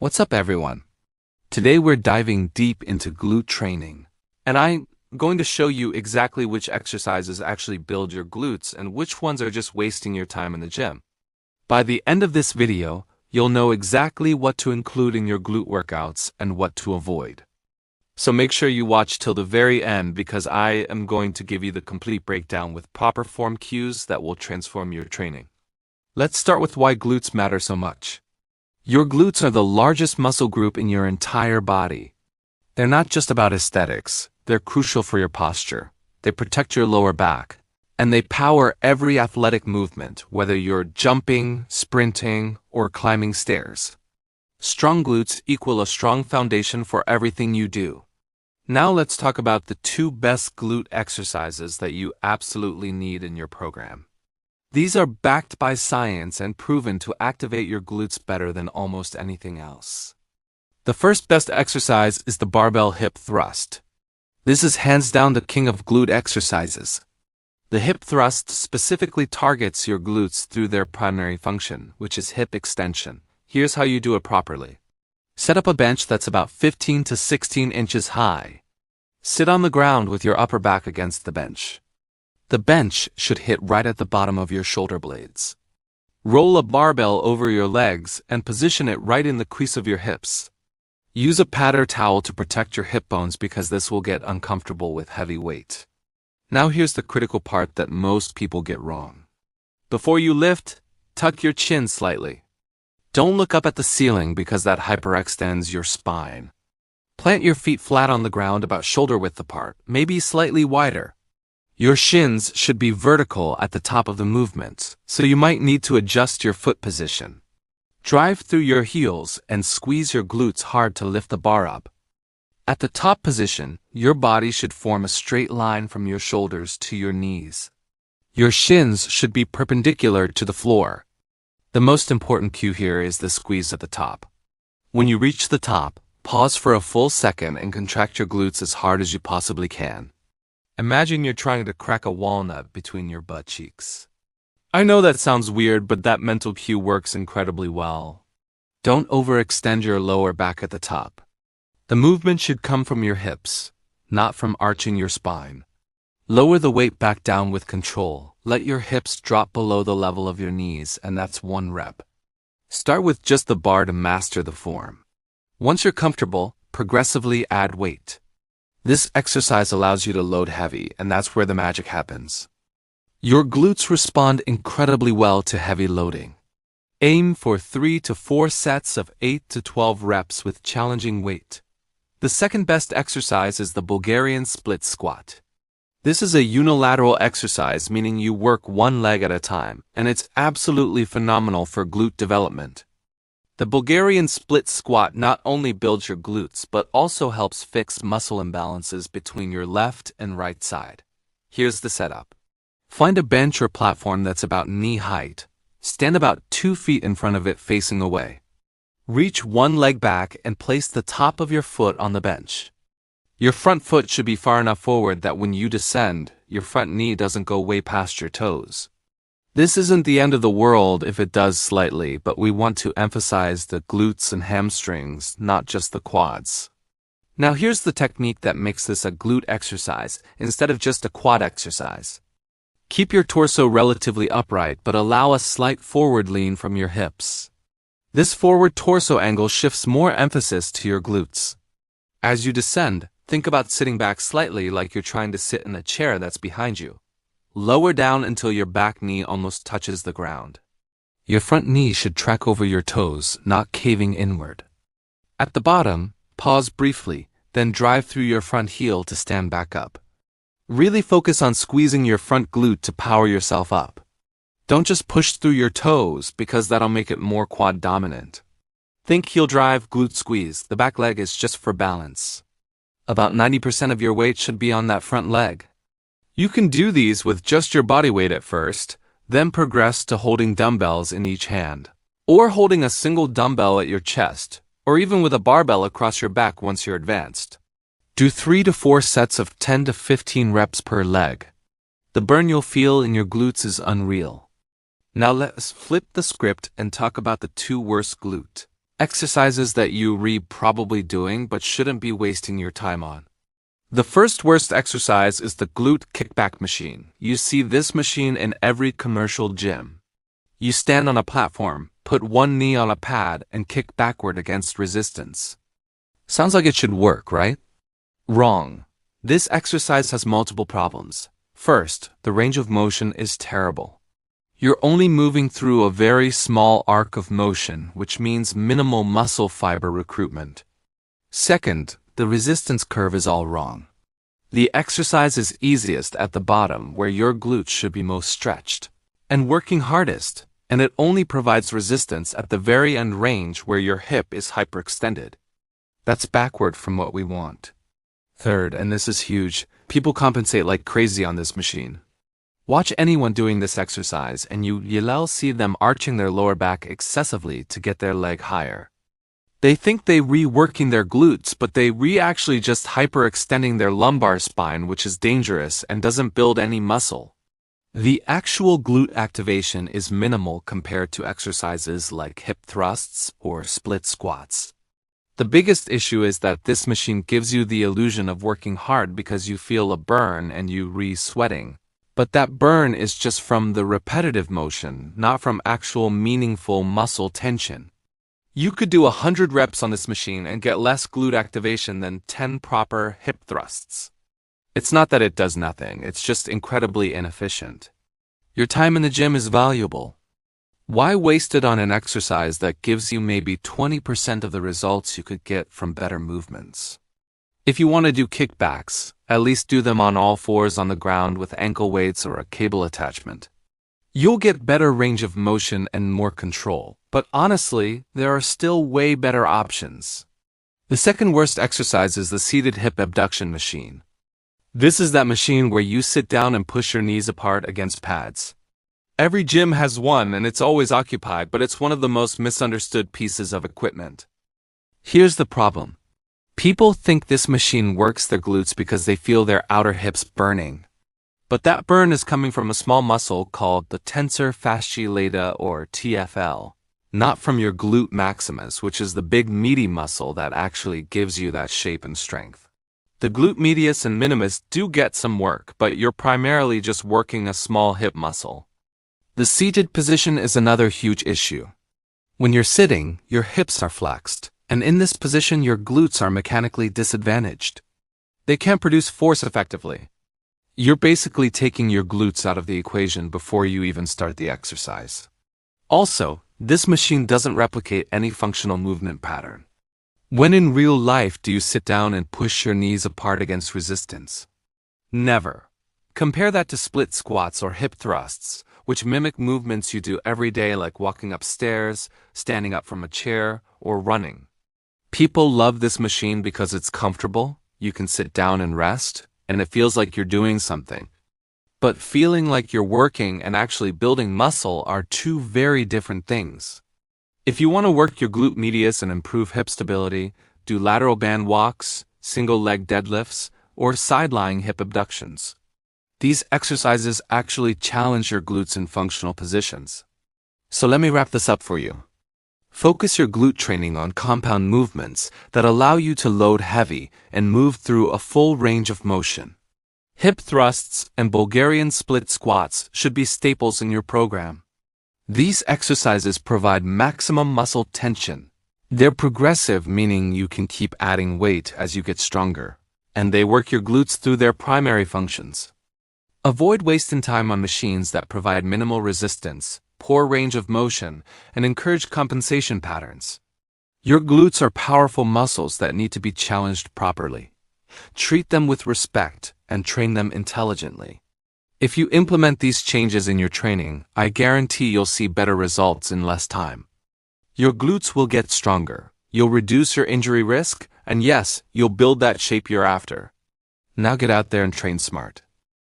What's up, everyone? Today we're diving deep into glute training, and I'm going to show you exactly which exercises actually build your glutes and which ones are just wasting your time in the gym. By the end of this video, you'll know exactly what to include in your glute workouts and what to avoid. So make sure you watch till the very end because I am going to give you the complete breakdown with proper form cues that will transform your training. Let's start with why glutes matter so much. Your glutes are the largest muscle group in your entire body. They're not just about aesthetics, they're crucial for your posture. They protect your lower back, and they power every athletic movement, whether you're jumping, sprinting, or climbing stairs. Strong glutes equal a strong foundation for everything you do. Now let's talk about the 2 best glute exercises that you absolutely need in your program. These are backed by science and proven to activate your glutes better than almost anything else. The first best exercise is the barbell hip thrust. This is hands down the king of glute exercises. The hip thrust specifically targets your glutes through their primary function, which is hip extension. Here's how you do it properly. Set up a bench that's about 15 to 16 inches high. Sit on the ground with your upper back against the bench. The bench should hit right at the bottom of your shoulder blades. Roll a barbell over your legs and position it right in the crease of your hips. Use a pad or towel to protect your hip bones because this will get uncomfortable with heavy weight. Now here's the critical part that most people get wrong. Before you lift, tuck your chin slightly. Don't look up at the ceiling because that hyperextends your spine. Plant your feet flat on the ground about shoulder width apart, maybe slightly wider. Your shins should be vertical at the top of the movement, so you might need to adjust your foot position. Drive through your heels and squeeze your glutes hard to lift the bar up. At the top position, your body should form a straight line from your shoulders to your knees. Your shins should be perpendicular to the floor. The most important cue here is the squeeze at the top. When you reach the top, pause for a full second and contract your glutes as hard as you possibly can. Imagine you're trying to crack a walnut between your butt cheeks. I know that sounds weird, but that mental cue works incredibly well. Don't overextend your lower back at the top. The movement should come from your hips, not from arching your spine. Lower the weight back down with control. Let your hips drop below the level of your knees, and that's 1 rep. Start with just the bar to master the form. Once you're comfortable, progressively add weight. This exercise allows you to load heavy, and that's where the magic happens. Your glutes respond incredibly well to heavy loading. Aim for 3 to 4 sets of 8 to 12 reps with challenging weight. The second best exercise is the Bulgarian split squat. This is a unilateral exercise, meaning you work one leg at a time, and it's absolutely phenomenal for glute development. The Bulgarian split squat not only builds your glutes, but also helps fix muscle imbalances between your left and right side. Here's the setup. Find a bench or platform that's about knee height. Stand about 2 feet in front of it facing away. Reach one leg back and place the top of your foot on the bench. Your front foot should be far enough forward that when you descend, your front knee doesn't go way past your toes. This isn't the end of the world if it does slightly, but we want to emphasize the glutes and hamstrings, not just the quads. Now here's the technique that makes this a glute exercise instead of just a quad exercise. Keep your torso relatively upright, but allow a slight forward lean from your hips. This forward torso angle shifts more emphasis to your glutes. As you descend, think about sitting back slightly like you're trying to sit in a chair that's behind you. Lower down until your back knee almost touches the ground. Your front knee should track over your toes, not caving inward. At the bottom, pause briefly, then drive through your front heel to stand back up. Really focus on squeezing your front glute to power yourself up. Don't just push through your toes because that'll make it more quad dominant. Think heel drive, glute squeeze. The back leg is just for balance. About 90% of your weight should be on that front leg. You can do these with just your body weight at first, then progress to holding dumbbells in each hand, or holding a single dumbbell at your chest, or even with a barbell across your back once you're advanced. Do 3 to 4 sets of 10 to 15 reps per leg. The burn you'll feel in your glutes is unreal. Now let's flip the script and talk about the 2 worst glute Exercises that you probably doing but shouldn't be wasting your time on. The first worst exercise is the glute kickback machine. You see this machine in every commercial gym. You stand on a platform, put one knee on a pad, and kick backward against resistance. Sounds like it should work, right? Wrong. This exercise has multiple problems. First, the range of motion is terrible. You're only moving through a very small arc of motion, which means minimal muscle fiber recruitment. Second, the resistance curve is all wrong. The exercise is easiest at the bottom, where your glutes should be most stretched and working hardest, and it only provides resistance at the very end range where your hip is hyperextended. That's backward from what we want. Third, and this is huge, people compensate like crazy on this machine. Watch anyone doing this exercise and you'll see them arching their lower back excessively to get their leg higher. They think they working their glutes, but they actually just hyperextending their lumbar spine, which is dangerous and doesn't build any muscle. The actual glute activation is minimal compared to exercises like hip thrusts or split squats. The biggest issue is that this machine gives you the illusion of working hard because you feel a burn and you sweating. But that burn is just from the repetitive motion, not from actual meaningful muscle tension. You could do 100 reps on this machine and get less glute activation than 10 proper hip thrusts. It's not that it does nothing, it's just incredibly inefficient. Your time in the gym is valuable. Why waste it on an exercise that gives you maybe 20% of the results you could get from better movements? If you want to do kickbacks, at least do them on all fours on the ground with ankle weights or a cable attachment. You'll get better range of motion and more control, but honestly, there are still way better options. The second worst exercise is the seated hip abduction machine. This is that machine where you sit down and push your knees apart against pads. Every gym has one and it's always occupied, but it's one of the most misunderstood pieces of equipment. Here's the problem. People think this machine works their glutes because they feel their outer hips burning. But that burn is coming from a small muscle called the tensor fasciae lata or TFL, not from your glute maximus, which is the big meaty muscle that actually gives you that shape and strength. The glute medius and minimus do get some work, but you're primarily just working a small hip muscle. The seated position is another huge issue. When you're sitting, your hips are flexed, and in this position your glutes are mechanically disadvantaged. They can't produce force effectively. You're basically taking your glutes out of the equation before you even start the exercise. Also, this machine doesn't replicate any functional movement pattern. When in real life do you sit down and push your knees apart against resistance? Never. Compare that to split squats or hip thrusts, which mimic movements you do every day like walking upstairs, standing up from a chair, or running. People love this machine because it's comfortable, you can sit down and rest, and it feels like you're doing something. But feeling like you're working and actually building muscle are two very different things. If you want to work your glute medius and improve hip stability, do lateral band walks, single leg deadlifts, or side-lying hip abductions. These exercises actually challenge your glutes in functional positions. So let me wrap this up for you. Focus your glute training on compound movements that allow you to load heavy and move through a full range of motion. Hip thrusts and Bulgarian split squats should be staples in your program. These exercises provide maximum muscle tension. They're progressive, meaning you can keep adding weight as you get stronger, and they work your glutes through their primary functions. Avoid wasting time on machines that provide minimal resistance, poor range of motion, and encourage compensation patterns. Your glutes are powerful muscles that need to be challenged properly. Treat them with respect and train them intelligently. If you implement these changes in your training, I guarantee you'll see better results in less time. Your glutes will get stronger, you'll reduce your injury risk, and yes, you'll build that shape you're after. Now get out there and train smart.